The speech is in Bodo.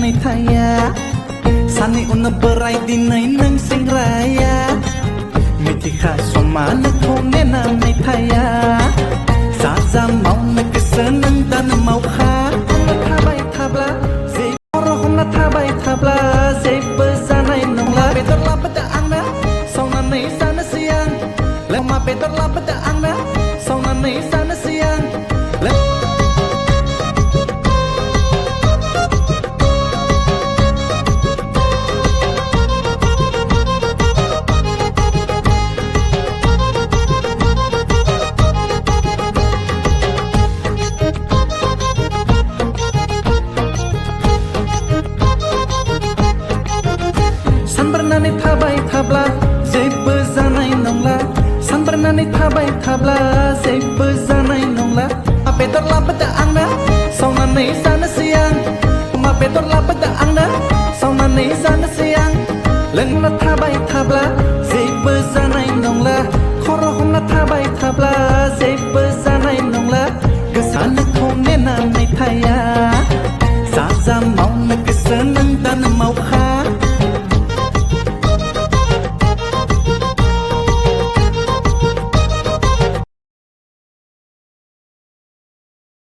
ในทายาสันนิอุนเบอร์ไรดินในนังสิงรายามิติขาสมานักทงแนะนำในทายาสาจามเมานักเสนังดันเมาขานัทาใบทับลาเซรหงนัทาใบทับลาเซเบอร์ซาในนงลาเปตลาบดาอังนะสองนันในสานเสียงแล้วมาเปตลาบดาอังนะสองนันในสานเสียงในท่าใบทับลาเจ็บเบอร์จานายนงลาสันบรรณาในท่าใบทับลาเจ็บเบอร์จานายนงลามาเปตอลาบดาอังนะสองนันในสานเสียงมาเปตอลาบดาอังนะสองนันในสานเสียงเล่นละท่าใบ